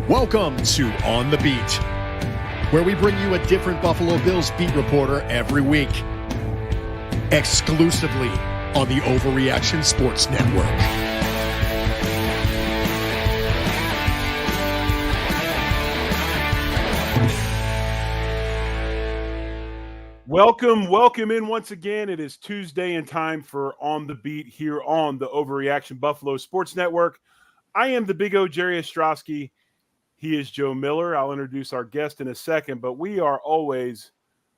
Welcome to On the Beat, where we bring you a different Buffalo Bills beat reporter every week, exclusively on the Overreaction Sports Network. Welcome in once again. It is Tuesday and time for On the Beat here on the Overreaction Buffalo Sports Network. I am the big O, Jerry Ostrowski. He is Joe Miller. I'll introduce our guest in a second, but we are always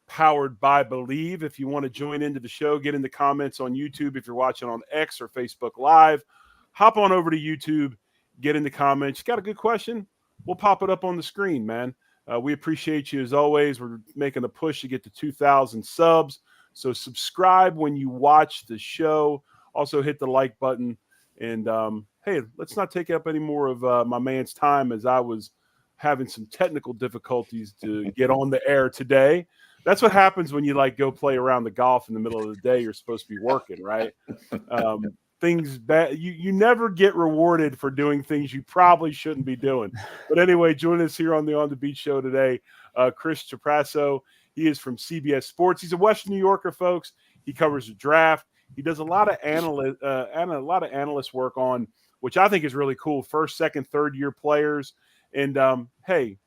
powered by Believe. If you want to join into the show, get in the comments on YouTube. If you're watching on X or Facebook Live, hop on over to YouTube, get in the comments. Got a good question? We'll pop it up on the screen, man. We appreciate you as always. We're making a push to get to 2,000 subs. So subscribe when you watch the show. Also hit the like button. And, hey, let's not take up any more of my man's time as I was having some technical difficulties to get on the air today. That's what happens when you, go play around the golf in the middle of the day. You're supposed to be working, right? Things bad. You never get rewarded for doing things you probably shouldn't be doing. But anyway, join us here on the Beat show today, Chris Trapasso. He is from CBS Sports. He's a Western New Yorker, folks. He covers the draft. He does a lot of analyst work on, which I think is really cool, first, second, third year players. And hey,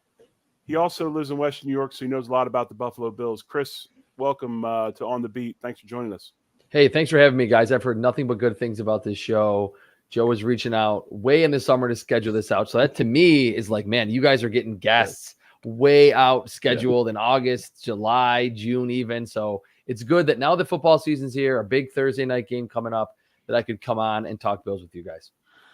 he also lives in Western New York, so he knows a lot about the Buffalo Bills. Chris, welcome to On the Beat. Thanks for joining us. Hey, thanks for having me, guys. I've heard nothing but good things about this show. Joe was reaching out way in the summer to schedule this out. So that to me is like, man, you guys are getting guests way out scheduled in August, July, June even. So it's good that now the football season's here, a big Thursday night game coming up, that I could come on and talk Bills with you guys.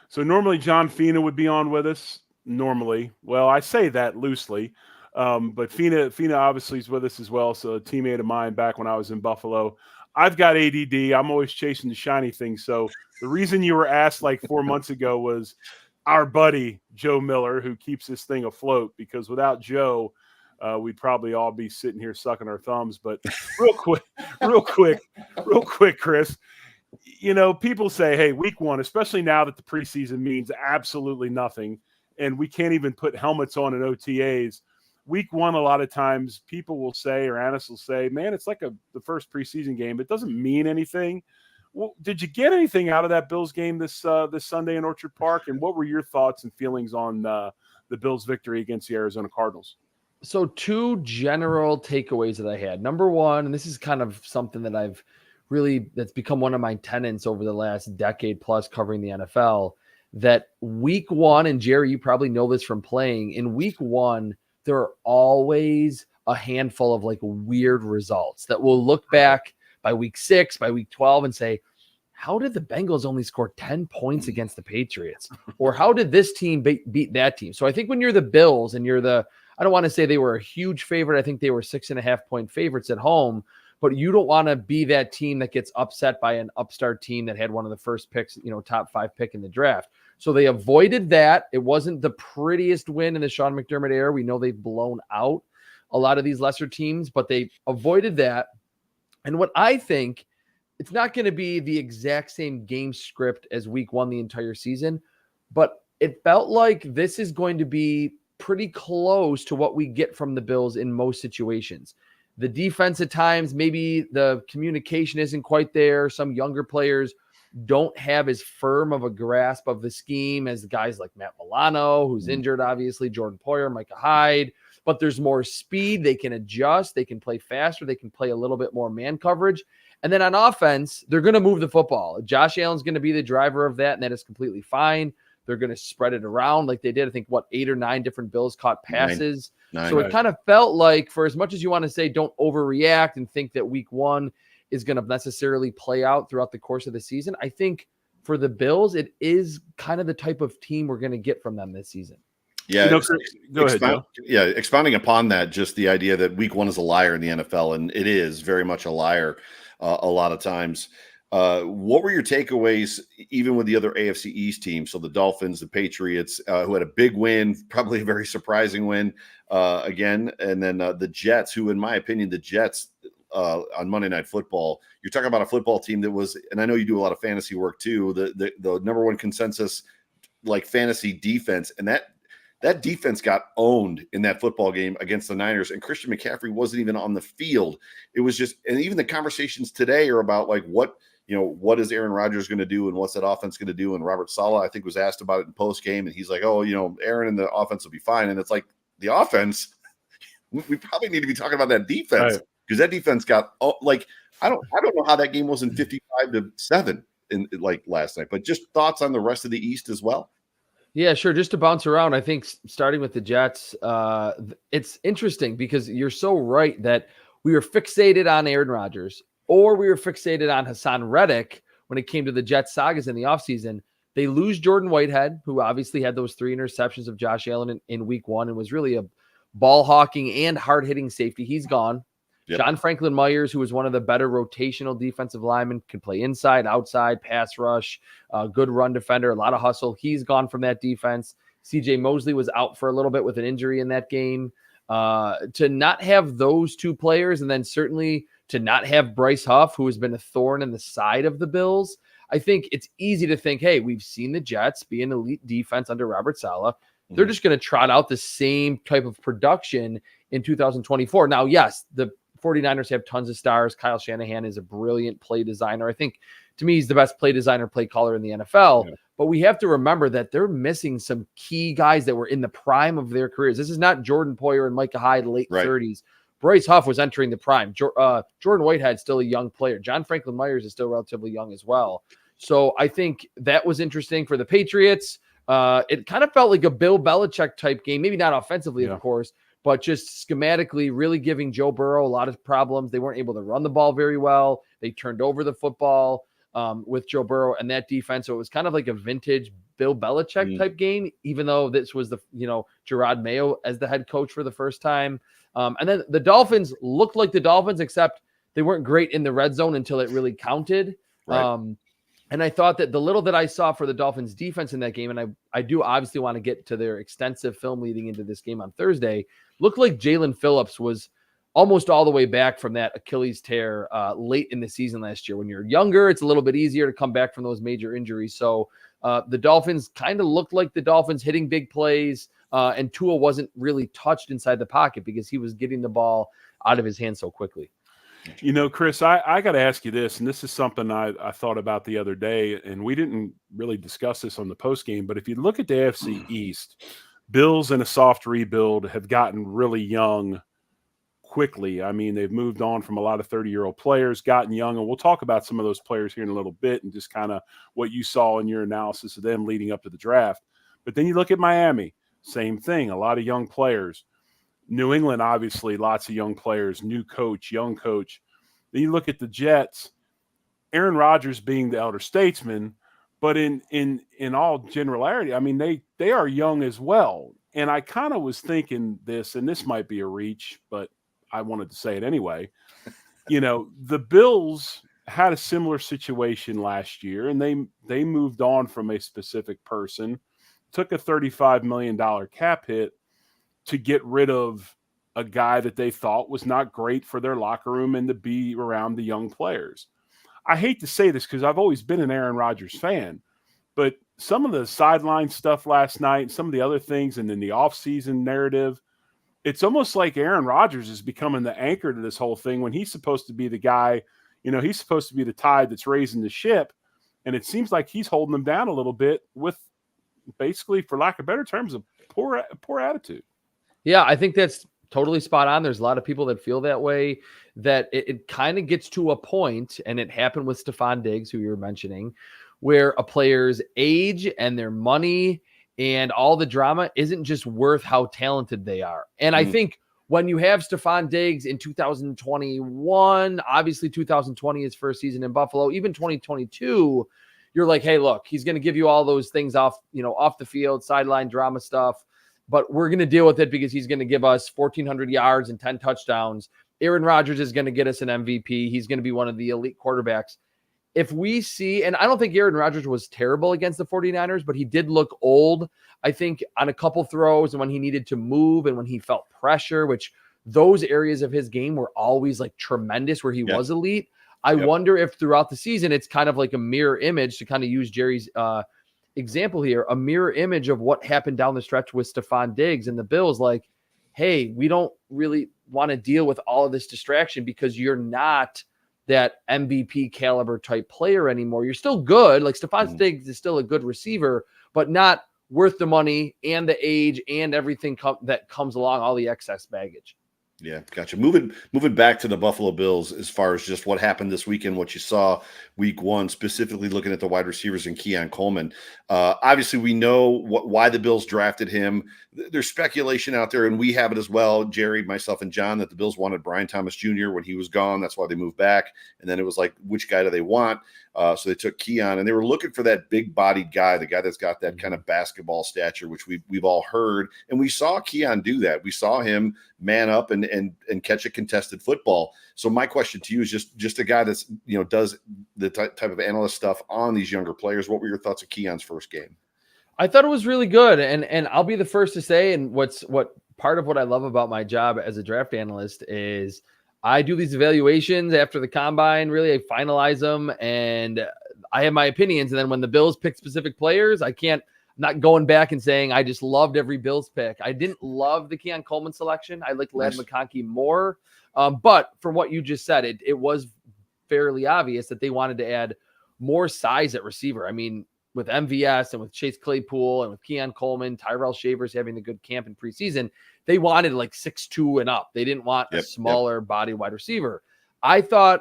So normally John Fina would be on with us. Normally. Well, I say that loosely. But Fina obviously is with us as well. So a teammate of mine back when I was in Buffalo. I've got ADD. I'm always chasing the shiny thing. So the reason you were asked 4 months ago was our buddy, Joe Miller, who keeps this thing afloat, because without Joe, we'd probably all be sitting here sucking our thumbs. But real quick, Chris, people say, hey, week one, especially now that the preseason means absolutely nothing, and we can't even put helmets on in OTAs. Week one, a lot of times people will say, or analysts will say, man, it's like the first preseason game. It doesn't mean anything. Well, did you get anything out of that Bills game this Sunday in Orchard Park? And what were your thoughts and feelings on the Bills' victory against the Arizona Cardinals? So two general takeaways that I had. Number one, and this is kind of something that that's become one of my tenets over the last decade plus covering the NFL, that week one, and Jerry, you probably know this from playing, in week one, there are always a handful of weird results that we'll look back by week 6, by week 12 and say, how did the Bengals only score 10 points against the Patriots? Or how did this team beat that team? So I think when you're the Bills and you're I don't want to say they were a huge favorite. I think they were 6.5 point favorites at home, but you don't want to be that team that gets upset by an upstart team that had one of the first picks, top 5 pick in the draft. So they avoided that. It wasn't the prettiest win in the Sean McDermott era. We know they've blown out a lot of these lesser teams, but they avoided that. And what I think, it's not going to be the exact same game script as week one the entire season, but it felt like this is going to be pretty close to what we get from the Bills in most situations. The defense at times, maybe the communication isn't quite there. Some younger players don't have as firm of a grasp of the scheme as guys like Matt Milano, who's injured, obviously, Jordan Poyer, Micah Hyde, but there's more speed. They can adjust. They can play faster. They can play a little bit more man coverage. And then on offense, they're going to move the football. Josh Allen's going to be the driver of that, and that is completely fine. They're going to spread it around like they did. I think, 8 or 9 different Bills caught passes. Nine. It kind of felt like, for as much as you want to say don't overreact and think that week one is going to necessarily play out throughout the course of the season, I think for the Bills, it is kind of the type of team we're going to get from them this season. Yeah. Go ahead, Joe. Yeah. Expounding upon that, just the idea that week one is a liar in the NFL, and it is very much a liar a lot of times. What were your takeaways, even with the other AFC East teams? So the Dolphins, the Patriots, who had a big win, probably a very surprising win again. And then the Jets, who, in my opinion, on Monday Night Football, you're talking about a football team that was, and I know you do a lot of fantasy work too, the number one consensus fantasy defense, and That defense got owned in that football game against the Niners, and Christian McCaffrey wasn't even on the field. It was just, and even the conversations today are about like what is Aaron Rodgers going to do and what's that offense going to do? And Robert Saleh, I think, was asked about it in post game, and he's like, oh, Aaron and the offense will be fine. And it's like the offense, we probably need to be talking about that defense because that defense got I don't know how that game wasn't 55-7 in like last night, but just thoughts on the rest of the East as well. Yeah, sure. Just to bounce around, I think starting with the Jets, it's interesting because you're so right that we were fixated on Aaron Rodgers or we were fixated on Hassan Reddick when it came to the Jets sagas in the offseason. They lose Jordan Whitehead, who obviously had those 3 interceptions of Josh Allen in week 1 and was really a ball hawking and hard hitting safety. He's gone. Yep. John Franklin Myers, who was one of the better rotational defensive linemen, can play inside, outside, pass rush, good run defender, a lot of hustle. He's gone from that defense. CJ Mosley was out for a little bit with an injury in that game. To not have those 2 players, and then certainly to not have Bryce Huff, who has been a thorn in the side of the Bills, I think it's easy to think, hey, we've seen the Jets be an elite defense under Robert Saleh. They're just going to trot out the same type of production in 2024. Now, yes, the 49ers have tons of stars. Kyle Shanahan is a brilliant play designer. I think, to me, he's the best play designer, play caller in the NFL. Yeah. But we have to remember that they're missing some key guys that were in the prime of their careers. This is not Jordan Poyer and Micah Hyde, late 30s. Bryce Huff was entering the prime. Jordan Whitehead, still a young player. John Franklin Myers is still relatively young as well. So I think that was interesting for the Patriots. It kind of felt like a Bill Belichick type game, maybe not offensively, of course, but just schematically really giving Joe Burrow a lot of problems. They weren't able to run the ball very well. They turned over the football with Joe Burrow and that defense. So it was kind of like a vintage Bill Belichick type game, even though this was Gerard Mayo as the head coach for the first time. And then the Dolphins looked like the Dolphins, except they weren't great in the red zone until it really counted. Right. And I thought that the little that I saw for the Dolphins defense in that game, and I do obviously want to get to their extensive film leading into this game on Thursday, looked like Jalen Phillips was almost all the way back from that Achilles tear late in the season last year. When you're younger, it's a little bit easier to come back from those major injuries. So the Dolphins kind of looked like the Dolphins hitting big plays, and Tua wasn't really touched inside the pocket because he was getting the ball out of his hands so quickly. Chris, I got to ask you this, and this is something I thought about the other day, and we didn't really discuss this on the postgame, but if you look at the AFC East, Bills in a soft rebuild have gotten really young quickly. I mean, they've moved on from a lot of 30-year-old players, gotten young, and we'll talk about some of those players here in a little bit and just kind of what you saw in your analysis of them leading up to the draft. But then you look at Miami, same thing, a lot of young players. New England, obviously, lots of young players, new coach, young coach. Then you look at the Jets, Aaron Rodgers being the elder statesman, but in all generality, I mean, they are young as well. And I kind of was thinking this, and this might be a reach, but I wanted to say it anyway. The Bills had a similar situation last year, and they moved on from a specific person, took a $35 million cap hit to get rid of a guy that they thought was not great for their locker room and to be around the young players. I hate to say this because I've always been an Aaron Rodgers fan, but some of the sideline stuff last night, some of the other things, and then the offseason narrative, it's almost like Aaron Rodgers is becoming the anchor to this whole thing when he's supposed to be the guy, he's supposed to be the tide that's raising the ship. And it seems like he's holding them down a little bit with basically, for lack of better terms, a poor attitude. Yeah, I think that's totally spot on. There's a lot of people that feel that way, that it kind of gets to a point, and it happened with Stephon Diggs, who you were mentioning, where a player's age and their money and all the drama isn't just worth how talented they are. And I think when you have Stephon Diggs in 2021, obviously 2020, his first season in Buffalo, even 2022, you're like, hey, look, he's going to give you all those things off the field, sideline drama stuff. But we're going to deal with it because he's going to give us 1,400 yards and 10 touchdowns. Aaron Rodgers is going to get us an MVP. He's going to be one of the elite quarterbacks. If we see, and I don't think Aaron Rodgers was terrible against the 49ers, but he did look old, I think, on a couple throws and when he needed to move and when he felt pressure, which those areas of his game were always like tremendous where he was elite. I wonder if throughout the season, it's kind of like a mirror image, to kind of use Jerry's example here, a mirror image of what happened down the stretch with Stephon Diggs and the Bills. Like, hey, we don't really want to deal with all of this distraction because you're not that MVP caliber type player anymore. You're still good. Like Stephon Diggs is still a good receiver, but not worth the money and the age and everything that comes along, all the excess baggage. Yeah, gotcha. Moving back to the Buffalo Bills as far as just what happened this weekend, what you saw week one, specifically looking at the wide receivers and Keon Coleman. Obviously, we know why the Bills drafted him. There's speculation out there, and we have it as well, Jerry, myself, and John, that the Bills wanted Brian Thomas Jr. when he was gone. That's why they moved back. And then it was like, which guy do they want? So they took Keon, and they were looking for that big-bodied guy, the guy that's got that kind of basketball stature, which we've all heard. And we saw Keon do that. We saw him man up and catch a contested football. So my question to you is just a guy that's, does the type of analyst stuff on these younger players. What were your thoughts of Keon's first game? I thought it was really good. And I'll be the first to say, and what part of what I love about my job as a draft analyst is I do these evaluations after the combine. Really, I finalize them and I have my opinions. And then when the Bills pick specific players, I'm not going back and saying I just loved every Bills pick. I didn't love the Keon Coleman selection. I liked Ladd McConkey more. But from what you just said, it was fairly obvious that they wanted to add more size at receiver. I mean, with MVS and with Chase Claypool and with Keon Coleman, Tyrell Shavers having the good camp in preseason, they wanted like 6'2" and up. They didn't want a smaller body wide receiver. I thought,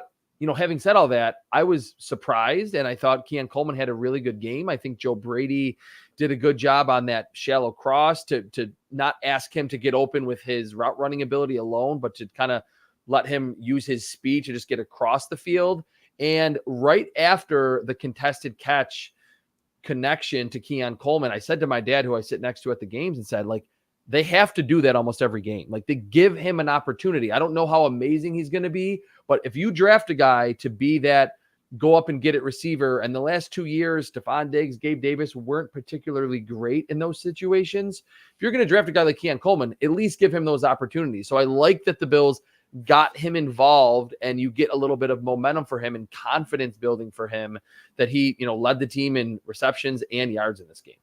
having said all that, I was surprised, and I thought Keon Coleman had a really good game. I think Joe Brady did a good job on that shallow cross to not ask him to get open with his route running ability alone, but to kind of let him use his speed to just get across the field. And right after the contested catch connection to Keon Coleman, I said to my dad, who I sit next to at the games, and said, like, they have to do that almost every game. Like, they give him an opportunity. I don't know how amazing he's going to be, but if you draft a guy to be that go up and get it receiver, and the last 2 years, Stephon Diggs, Gabe Davis weren't particularly great in those situations. If you're going to draft a guy like Keon Coleman, at least give him those opportunities. So I like that the Bills got him involved, and you get a little bit of momentum for him and confidence building for him that he, led the team in receptions and yards in this game.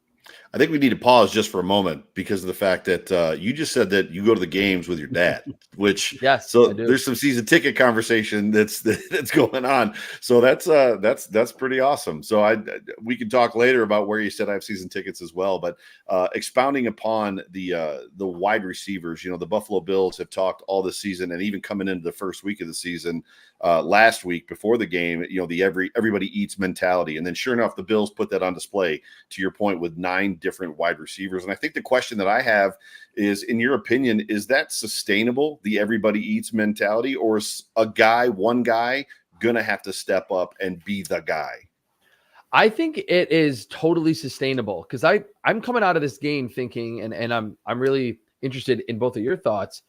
I think we need to pause just for a moment because of the fact that you just said that you go to the games with your dad, which yes, so there's some season ticket conversation that's going on. So that's pretty awesome. So we can talk later about where you said I have season tickets as well. But expounding upon the wide receivers, the Buffalo Bills have talked all this season, and even coming into the first week of the season last week before the game, the everybody eats mentality, and then sure enough, the Bills put that on display. To your point, with 9 different wide receivers. And I think the question that I have is, in your opinion, is that sustainable, the everybody eats mentality, or is one guy going to have to step up and be the guy? I think it is totally sustainable because I'm coming out of this game thinking, and I'm really interested in both of your thoughts.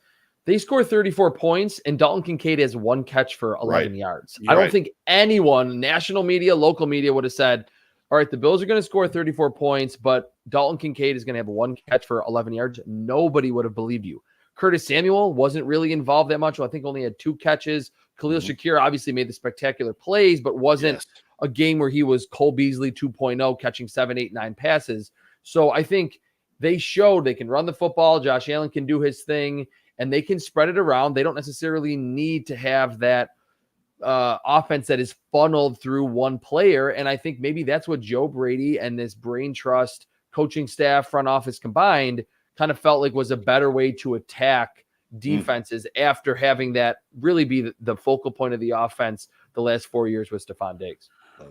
They score 34 points, and Dalton Kincaid has 1 catch for 11 yards. I don't think anyone, national media, local media, would have said, all right, the Bills are going to score 34 points, but Dalton Kincaid is going to have 1 catch for 11 yards. Nobody would have believed you. Curtis Samuel wasn't really involved that much. I think only had 2 catches. Khalil Shakir obviously made the spectacular plays, but wasn't a game where he was Cole Beasley 2.0, catching 7, 8, 9 passes. So I think they showed they can run the football. Josh Allen can do his thing, and they can spread it around. They don't necessarily need to have that offense that is funneled through one player. And I think maybe that's what Joe Brady and this brain trust coaching staff, front office combined kind of felt like was a better way to attack defenses after having that really be the focal point of the offense the last 4 years with Stephon Diggs.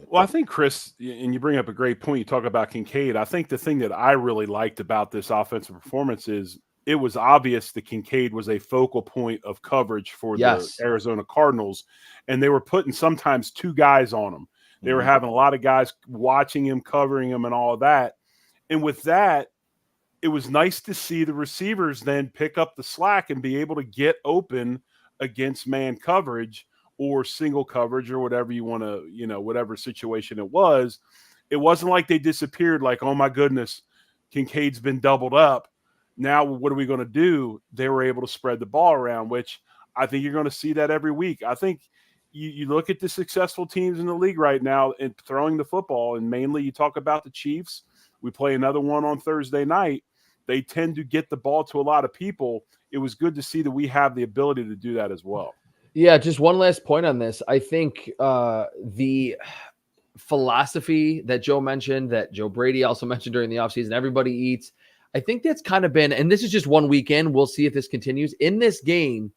Well, I think, Chris, and you bring up a great point. You talk about Kincaid. I think the thing that I really liked about this offensive performance is it was obvious that Kincaid was a focal point of coverage for the Arizona Cardinals, and they were putting sometimes 2 guys on him. They were having a lot of guys watching him, covering him, and all of that. And with that, it was nice to see the receivers then pick up the slack and be able to get open against man coverage or single coverage or whatever you want to, whatever situation it was. It wasn't like they disappeared like, oh, my goodness, Kincaid's been doubled up. Now, what are we going to do? They were able to spread the ball around, which I think you're going to see that every week. I think you look at the successful teams in the league right now and throwing the football, and mainly you talk about the Chiefs We play another one on Thursday night. They tend to get the ball to a lot of people. It was good to see that we have the ability to do that as well. Yeah, just one last point on this. I think the philosophy that Joe mentioned, that Joe Brady also mentioned during the offseason, everybody eats. I think that's kind of been, and this is just one weekend. We'll see if this continues. In this game,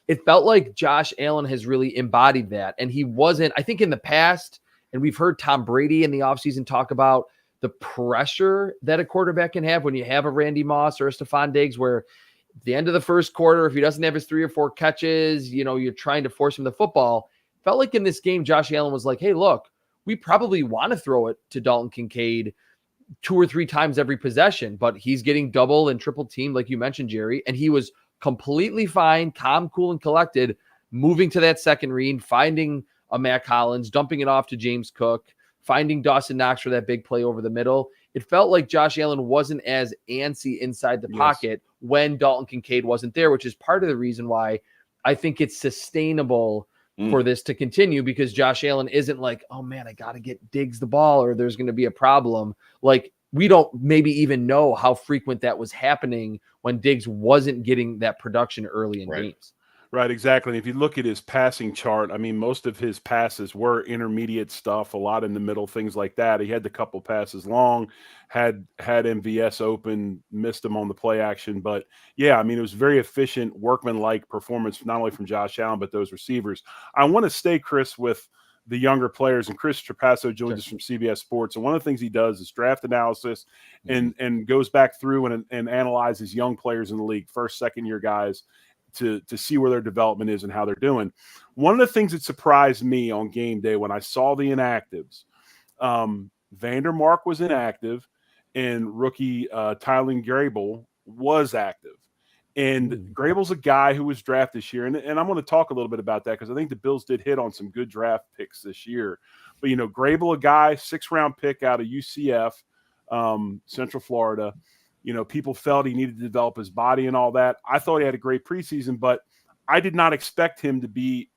it felt like Josh Allen has really embodied that. And he wasn't, I think in the past, and we've heard Tom Brady in the offseason talk about the pressure that a quarterback can have when you have a Randy Moss or a Stephon Diggs, where at the end of the first quarter, if he doesn't have his 3 or 4 catches, you're trying to force him the football. Felt like in this game, Josh Allen was like, hey, look, we probably want to throw it to Dalton Kincaid 2 or 3 times every possession, but he's getting double and triple teamed, like you mentioned, Jerry, and he was completely fine, calm, cool, and collected, moving to that second read, finding a Matt Collins, dumping it off to James Cook, finding Dawson Knox for that big play over the middle. It felt like Josh Allen wasn't as antsy inside the pocket when Dalton Kincaid wasn't there, which is part of the reason why I think it's sustainable for this to continue, because Josh Allen isn't like, oh man, I got to get Diggs the ball or there's going to be a problem. Like, we don't maybe even know how frequent that was happening when Diggs wasn't getting that production early in games. Right, exactly. And if you look at his passing chart, I mean, most of his passes were intermediate stuff, a lot in the middle, things like that. He had the couple passes long, had MVS open, missed him on the play action. But yeah, I mean, it was very efficient, workman-like performance, not only from Josh Allen, but those receivers. I want to stay, Chris, with the younger players, and Chris Trapasso joins us from CBS Sports. And one of the things he does is draft analysis and goes back through and analyzes young players in the league, first, second year guys, to see where their development is and how they're doing. One of the things that surprised me on game day when I saw the inactives, Vandermark was inactive and rookie Tylen Grable was active. And Grable's a guy who was drafted this year. And I'm going to talk a little bit about that because I think the Bills did hit on some good draft picks this year. But, Grable, a guy, 6th-round pick out of UCF, Central Florida. People felt he needed to develop his body and all that. I thought he had a great preseason, but I did not expect him to be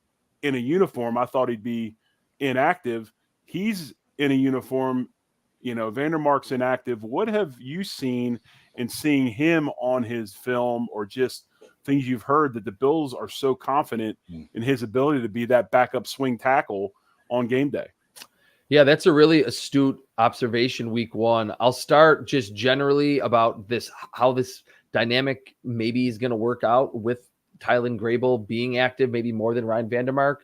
in a uniform. I thought he'd be inactive. He's in a uniform. Vandermark's inactive. What have you seen in seeing him on his film, or just things you've heard that the Bills are so confident in his ability to be that backup swing tackle on game day? Yeah, that's a really astute observation, week one. I'll start just generally about this, how this dynamic maybe is going to work out with Tylen Grable being active, maybe more than Ryan Vandermark.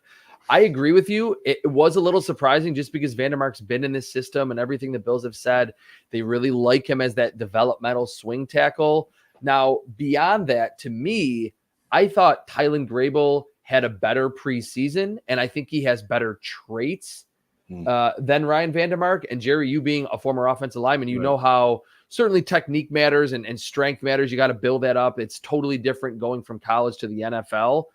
I agree with you. It was a little surprising just because Vandermark's been in this system and everything the Bills have said. They really like him as that developmental swing tackle. Now, beyond that, to me, I thought Tylen Grable had a better preseason, and I think he has better traits than Ryan Vandermark. And Jerry, you being a former offensive lineman, you know how certainly technique matters and strength matters. You got to build that up. It's totally different going from college to the NFL.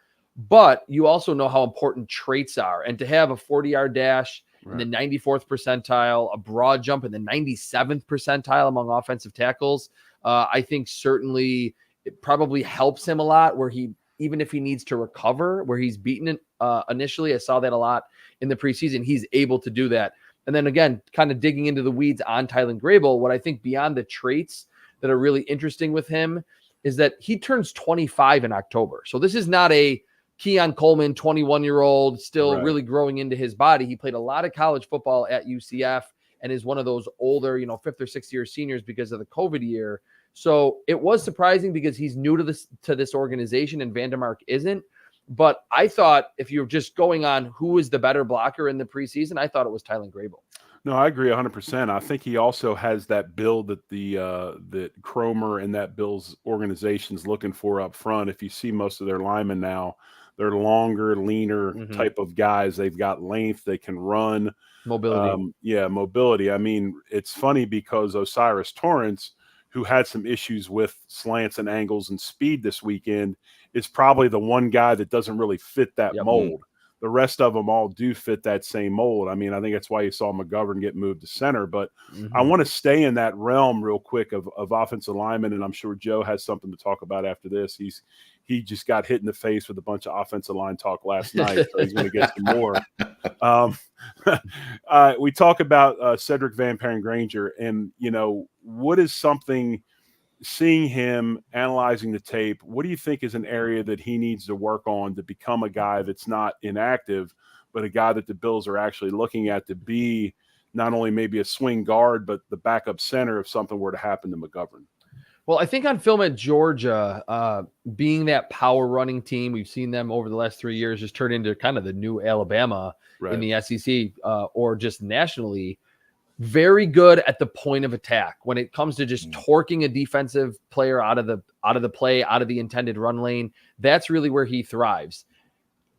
But you also know how important traits are. And to have a 40-yard dash in the 94th percentile, a broad jump in the 97th percentile among offensive tackles, I think certainly it probably helps him a lot, where he, even if he needs to recover, where he's beaten it initially. I saw that a lot in the preseason. He's able to do that. And then again, kind of digging into the weeds on Tylen Grable, what I think beyond the traits that are really interesting with him is that he turns 25 in October. So this is not a Keon Coleman, 21-year-old, still really growing into his body. He played a lot of college football at UCF and is one of those older, 5th or 6th year seniors because of the COVID year. So it was surprising because he's new to this organization and Vandermark isn't. But I thought if you're just going on who is the better blocker in the preseason, I thought it was Tylen Grable. No, I agree 100%. I think he also has that build that that Cromer and that Bills organization's looking for up front. If you see most of their linemen now, they're longer, leaner type of guys. They've got length. They can run. Mobility. Mobility. I mean, it's funny because Osiris Torrance, who had some issues with slants and angles and speed this weekend, is probably the one guy that doesn't really fit that mold. the rest of them all do fit that same mold. I mean, I think that's why you saw McGovern get moved to center. But I want to stay in that realm real quick of offensive linemen, and I'm sure Joe has something to talk about after this. He just got hit in the face with a bunch of offensive line talk last night, so he's going to get some more. We talk about Cedric Van Paren-Granger, and, what is something – seeing him, analyzing the tape, what do you think is an area that he needs to work on to become a guy that's not inactive, but a guy that the Bills are actually looking at to be not only maybe a swing guard, but the backup center if something were to happen to McGovern? Well, I think on film at Georgia, being that power running team, we've seen them over the last 3 years just turn into kind of the new Alabama in the SEC or just nationally. Very good at the point of attack when it comes to just torquing a defensive player out of the play, out of the intended run lane. That's really where he thrives.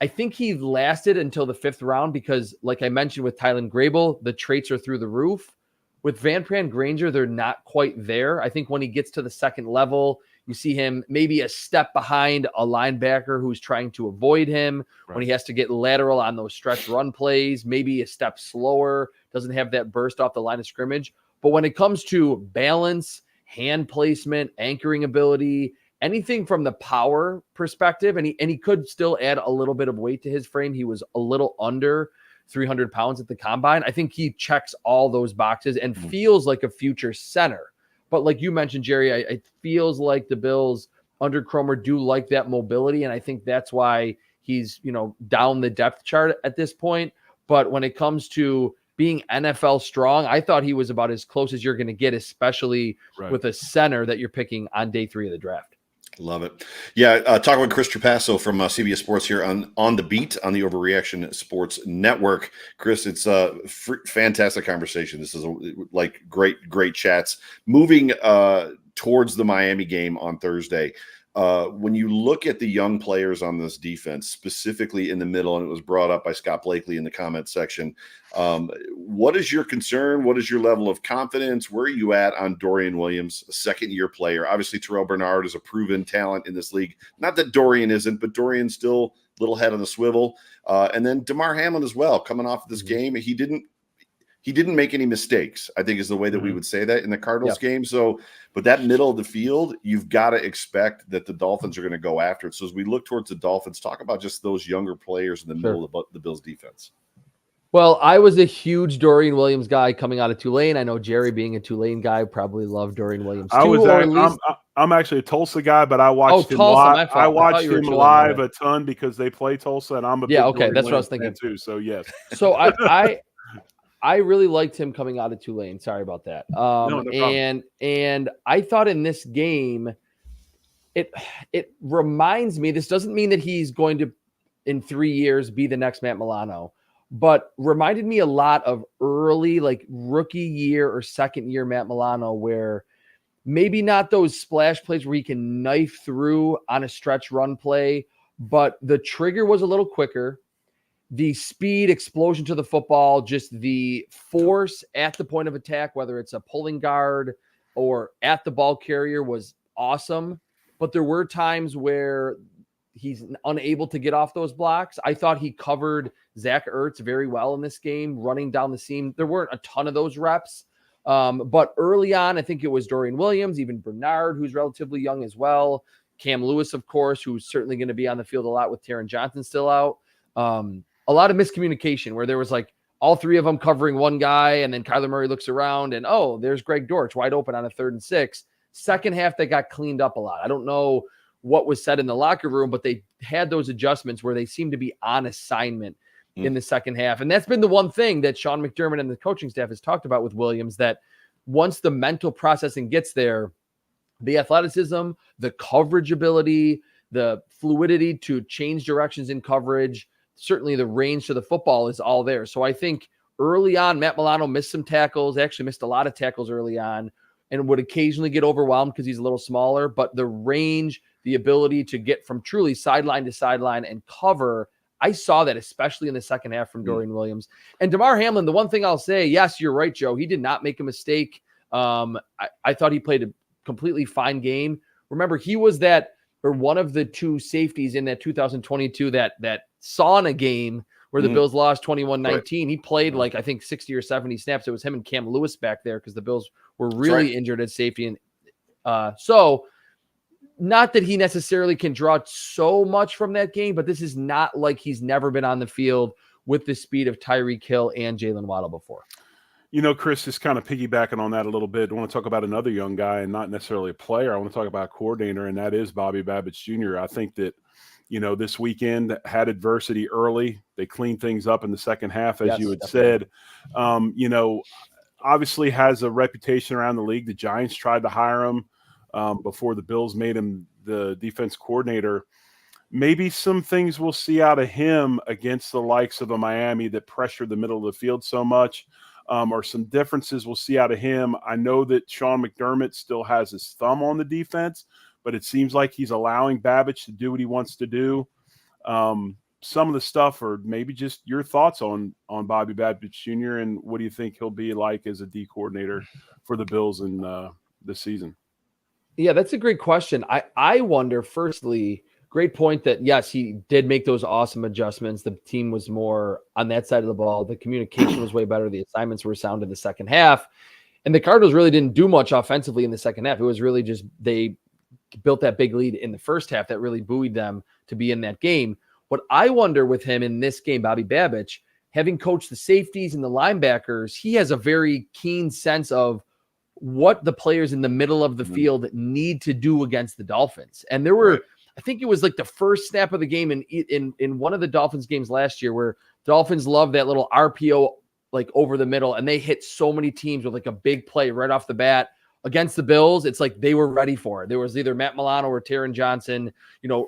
I think he lasted until the 5th round because, like I mentioned with Tylen Grable, the traits are through the roof. With Van Pran-Granger, they're not quite there. I think when he gets to the second level, you see him maybe a step behind a linebacker who's trying to avoid him. When he has to get lateral on those stretch run plays, maybe a step slower, doesn't have that burst off the line of scrimmage. But when it comes to balance, hand placement, anchoring ability, anything from the power perspective, and he could still add a little bit of weight to his frame. He was a little under 300 pounds at the combine. I think he checks all those boxes and feels like a future center. But like you mentioned, Jerry, it feels like the Bills under Cromer do like that mobility. And I think that's why he's, down the depth chart at this point. But when it comes to being NFL strong, I thought he was about as close as you're going to get, especially with a center that you're picking on day 3 of the draft. Love it. Yeah, talking with Chris Trapasso from CBS Sports here on the beat on the Overreaction Sports Network. Chris, it's a fantastic conversation. This is great chats. Moving towards the Miami game on Thursday, when you look at the young players on this defense, specifically in the middle, and it was brought up by Scott Blakely in the comment section, what is your concern? What is your level of confidence? Where are you at on Dorian Williams, a second-year player? Obviously, Terrell Bernard is a proven talent in this league. Not that Dorian isn't, but Dorian's still a little head on the swivel. And then Damar Hamlin as well, coming off of this game. He didn't make any mistakes, I think is the way that we would say that in the Cardinals game. So, but that middle of the field, you've got to expect that the Dolphins are going to go after it. So as we look towards the Dolphins, talk about just those younger players in the middle of the Bills defense. Well, I was a huge Dorian Williams guy coming out of Tulane. I know Jerry, being a Tulane guy, probably loved Dorian Williams too. I'm actually a Tulsa guy, but I watched him live. I watched him live a ton because they play Tulsa, and I'm a big Dorian that's Williams what I was thinking too. So yes. So I really liked him coming out of Tulane. Sorry about that. No problem. And I thought in this game, it reminds me, this doesn't mean that he's going to, in 3 years, be the next Matt Milano, but reminded me a lot of early, like rookie year or second year Matt Milano, where maybe not those splash plays where he can knife through on a stretch run play, but the trigger was a little quicker. The speed, explosion to the football, just the force at the point of attack, whether it's a pulling guard or at the ball carrier, was awesome. But there were times where he's unable to get off those blocks. I thought he covered Zach Ertz very well in this game, running down the seam. There weren't a ton of those reps. But early on, I think it was Dorian Williams, even Bernard, who's relatively young as well. Cam Lewis, of course, who's certainly going to be on the field a lot with Taron Johnson still out. A lot of miscommunication where there was like all 3 of them covering one guy, and then Kyler Murray looks around and, oh, there's Greg Dortch wide open on a 3rd and 6. Second half, they got cleaned up a lot. I don't know what was said in the locker room, but they had those adjustments where they seemed to be on assignment in the second half. And that's been the one thing that Sean McDermott and the coaching staff has talked about with Williams, that once the mental processing gets there, the athleticism, the coverage ability, the fluidity to change directions in coverage, certainly the range to the football is all there. So I think early on, Matt Milano missed some tackles, actually missed a lot of tackles early on, and would occasionally get overwhelmed because he's a little smaller. But the range, the ability to get from truly sideline to sideline and cover, I saw that especially in the second half from Dorian Williams. And Damar Hamlin, the one thing I'll say, yes, you're right, Joe. He did not make a mistake. I thought he played a completely fine game. Remember, he was one of the 2 safeties in that 2022 that saw in a game where the Bills lost 21-19. He played like, I think 60 or 70 snaps. It was him and Cam Lewis back there because the Bills were really injured at safety. And so not that he necessarily can draw so much from that game, but this is not like he's never been on the field with the speed of Tyreek Hill and Jalen Waddle before. Chris, just kind of piggybacking on that a little bit, I want to talk about another young guy and not necessarily a player. I want to talk about a coordinator, and that is Bobby Babich Jr. I think that, this weekend had adversity early. They cleaned things up in the second half, as you had said. Obviously has a reputation around the league. The Giants tried to hire him before the Bills made him the defense coordinator. Maybe some things we'll see out of him against the likes of a Miami that pressured the middle of the field so much. Or some differences we'll see out of him. I know that Sean McDermott still has his thumb on the defense, but it seems like he's allowing Babich to do what he wants to do. Some of the stuff, or maybe just your thoughts on Bobby Babich Jr. and what do you think he'll be like as a D coordinator for the Bills in this season? Yeah, that's a great question. I wonder, firstly, great point that, yes, he did make those awesome adjustments. The team was more on that side of the ball. The communication was way better. The assignments were sound in the second half. And the Cardinals really didn't do much offensively in the second half. It was really just they built that big lead in the first half that really buoyed them to be in that game. What I wonder with him in this game, Bobby Babich, having coached the safeties and the linebackers, he has a very keen sense of what the players in the middle of the field need to do against the Dolphins. And there were I think it was like the first snap of the game in one of the Dolphins games last year where Dolphins love that little RPO like over the middle, and they hit so many teams with like a big play right off the bat against the Bills. It's like they were ready for it. There was either Matt Milano or Taron Johnson,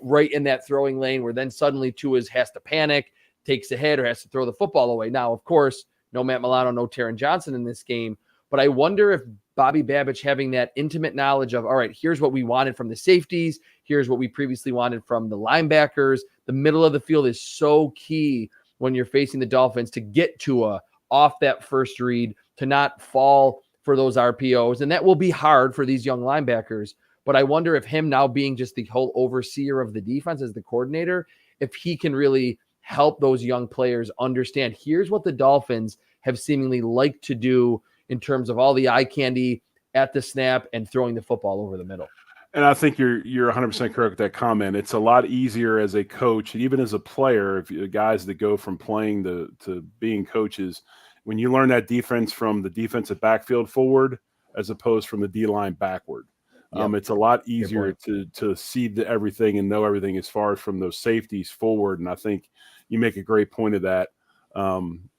right in that throwing lane where then suddenly Tua has to panic, takes a hit, or has to throw the football away. Now, of course, no Matt Milano, no Taron Johnson in this game, but I wonder if Bobby Babich having that intimate knowledge of, all right, here's what we wanted from the safeties. Here's what we previously wanted from the linebackers. The middle of the field is so key when you're facing the Dolphins to get Tua off that first read, to not fall for those RPOs. And that will be hard for these young linebackers. But I wonder if him now being just the whole overseer of the defense as the coordinator, if he can really help those young players understand, here's what the Dolphins have seemingly liked to do in terms of all the eye candy at the snap and throwing the football over the middle. And I think you're 100% correct with that comment. It's a lot easier as a coach, and even as a player, if you guys that go from playing to being coaches, when you learn that defense from the defensive backfield forward as opposed from the D-line backward. It's a lot easier to see everything and know everything as far as from those safeties forward. And I think you make a great point of that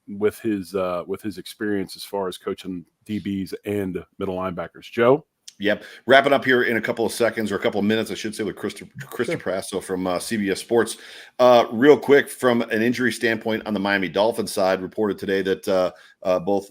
with his experience as far as coaching DBs and middle linebackers. Joe? Yep. Wrapping up here in a couple of seconds, or a couple of minutes, I should say, with Chris Trapasso from CBS Sports. Real quick, from an injury standpoint on the Miami Dolphins side, reported today that both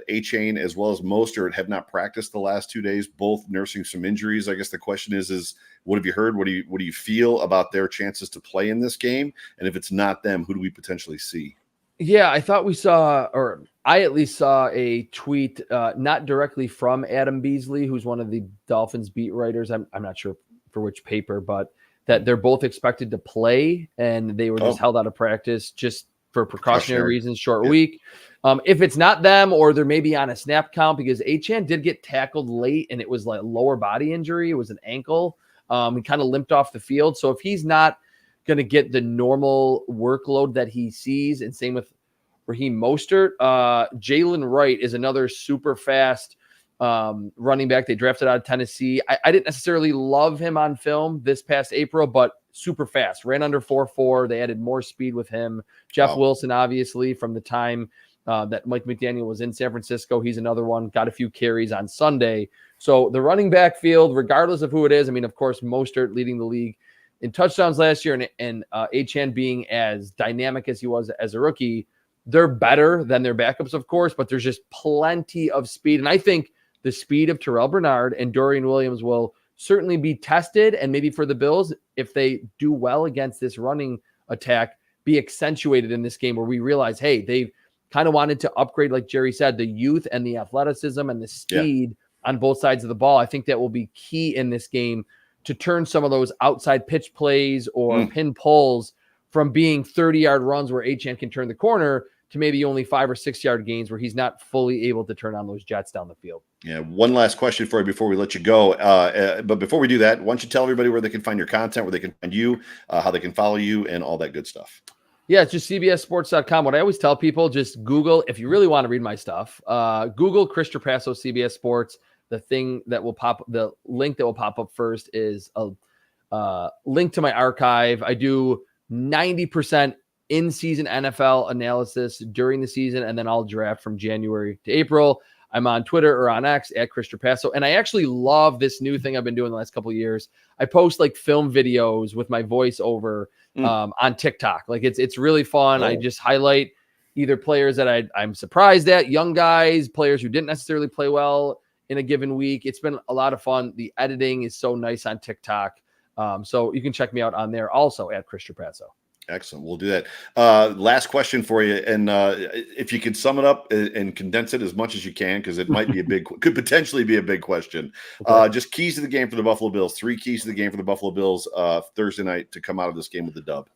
A-Chain as well as Mostert have not practiced the last 2 days, both nursing some injuries. I guess the question is what have you heard? What do you feel about their chances to play in this game? And if it's not them, who do we potentially see? Yeah, I thought we saw, or I at least saw a tweet, not directly from Adam Beasley, who's one of the Dolphins beat writers. I'm not sure for which paper, but that they're both expected to play, and they were just held out of practice just for precautionary reasons, short week. If it's not them, or they're maybe on a snap count, because Achane did get tackled late, and it was like a lower body injury. It was an ankle. He kind of limped off the field. So if he's not going to get the normal workload that he sees, and same with Raheem Mostert. Jalen Wright is another super fast running back. They drafted out of Tennessee. I didn't necessarily love him on film this past April, but super fast. Ran under 4.4. They added more speed with him. Jeff Wilson, obviously, from the time that Mike McDaniel was in San Francisco. He's another one. Got a few carries on Sunday. So the running back field, regardless of who it is, I mean, of course, Mostert leading the league in touchdowns last year, and Achane being as dynamic as he was as a rookie, they're better than their backups, of course, but there's just plenty of speed. And I think the speed of Terrell Bernard and Dorian Williams will certainly be tested, and maybe for the Bills, if they do well against this running attack, be accentuated in this game where we realize, hey, they've kind of wanted to upgrade, like Jerry said, the youth and the athleticism and the speed on both sides of the ball. I think that will be key in this game to turn some of those outside pitch plays or pin pulls from being 30-yard runs where Achane can turn the corner to maybe only 5 or 6 yard gains where he's not fully able to turn on those jets down the field. Yeah. One last question for you before we let you go. But before we do that, why don't you tell everybody where they can find your content, where they can find you, how they can follow you, and all that good stuff. Yeah, it's just cbssports.com. What I always tell people, just Google, if you really want to read my stuff, Google Chris Trapasso, CBS Sports. The link that will pop up first is a link to my archive. I do 90% in-season NFL analysis during the season, and then I'll draft from January to April. I'm on Twitter or on X at Chris Trapasso, and I actually love this new thing I've been doing the last couple of years. I post like film videos with my voice over on TikTok. Like it's really fun. I just highlight either players that I'm surprised at, young guys, players who didn't necessarily play well in a given week. It's been a lot of fun. The editing is so nice on TikTok. So you can check me out on there also at Chris Trapasso. Excellent. We'll do that. Last question for you. And if you could sum it up and condense it as much as you can, because it might be could potentially be a big question. Okay. Just keys to the game for the Buffalo Bills. 3 keys to the game for the Buffalo Bills Thursday night to come out of this game with the dub.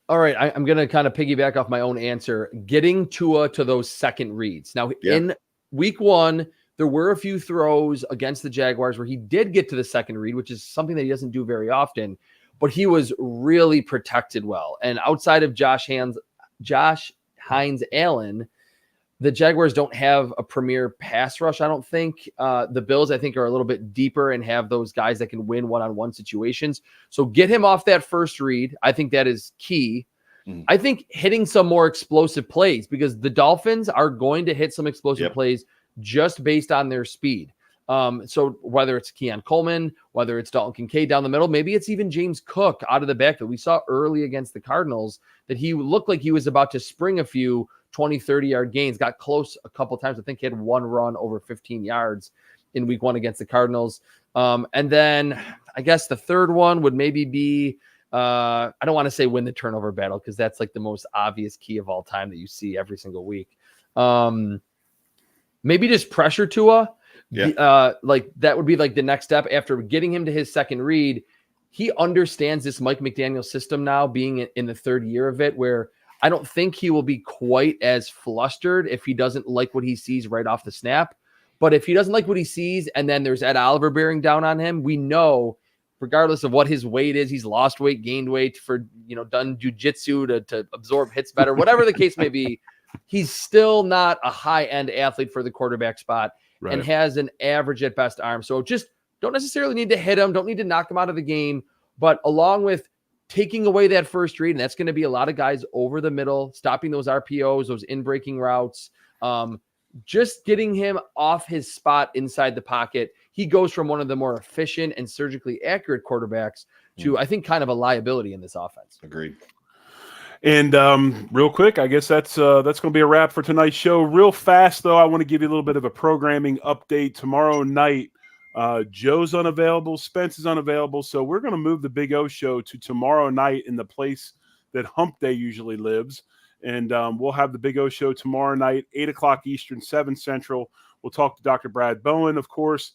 All right. I'm going to kind of piggyback off my own answer. Getting Tua to those second reads. Now, in week 1, there were a few throws against the Jaguars where he did get to the second read, which is something that he doesn't do very often. But he was really protected well. And outside of Josh Hines-Allen, the Jaguars don't have a premier pass rush, I don't think. The Bills, I think, are a little bit deeper and have those guys that can win one-on-one situations. So get him off that first read. I think that is key. I think hitting some more explosive plays, because the Dolphins are going to hit some explosive plays just based on their speed. So whether it's Keon Coleman, whether it's Dalton Kincaid down the middle, maybe it's even James Cook out of the backfield. We saw early against the Cardinals that he looked like he was about to spring a few 20, 30-yard gains, got close a couple times. I think he had one run over 15 yards in week 1 against the Cardinals. And then I guess the third one would maybe be, I don't want to say win the turnover battle, because that's like the most obvious key of all time that you see every single week. Maybe just pressure Tua. Like that would be like the next step after getting him to his second read. He understands this Mike McDaniel system now, being in the 3rd year of it, where I don't think he will be quite as flustered if he doesn't like what he sees right off the snap. But if he doesn't like what he sees and then there's Ed Oliver bearing down on him, we know, regardless of what his weight is, he's lost weight, gained weight, for, done jujitsu to absorb hits better, whatever the case may be, he's still not a high-end athlete for the quarterback spot. Right. And has an average at best arm. So just don't necessarily need to hit him, don't need to knock him out of the game, but along with taking away that first read, and that's going to be a lot of guys over the middle, stopping those RPOs, those in-breaking routes, just getting him off his spot inside the pocket. He goes from one of the more efficient and surgically accurate quarterbacks to, I think, kind of a liability in this offense. Agreed. And real quick, I guess that's going to be a wrap for tonight's show. Real fast, though, I want to give you a little bit of a programming update. Tomorrow night, Joe's unavailable, Spence is unavailable, so we're going to move the Big O show to tomorrow night in the place that Hump Day usually lives. And we'll have the Big O show tomorrow night, 8 o'clock Eastern, 7 Central. We'll talk to Dr. Brad Bowen, of course.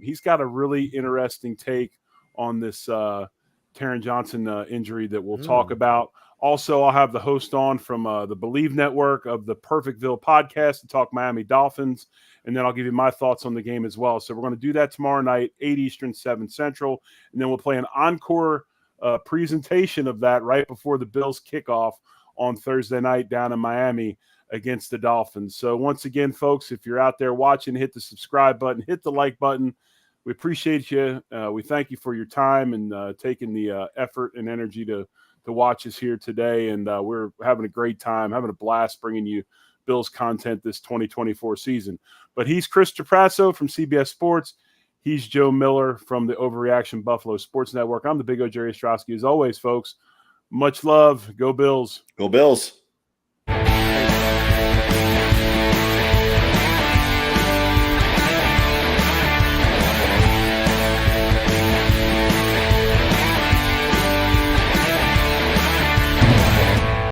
He's got a really interesting take on this Taron Johnson injury that we'll talk about. Also, I'll have the host on from the Believe Network of the Perfectville podcast to talk Miami Dolphins, and then I'll give you my thoughts on the game as well. So we're going to do that tomorrow night, 8 Eastern, 7 Central, and then we'll play an encore presentation of that right before the Bills kickoff on Thursday night down in Miami against the Dolphins. So once again, folks, if you're out there watching, hit the subscribe button, hit the like button. We appreciate you. We thank you for your time and taking the effort and energy to watch us here today. And we're having a great time, having a blast bringing you Bills content this 2024 season. But he's Chris Trapasso from CBS Sports. He's Joe Miller from the Overreaction Buffalo Sports Network. I'm the Big O, Jerry Ostrowski. As always, folks, much love. Go Bills. Go Bills.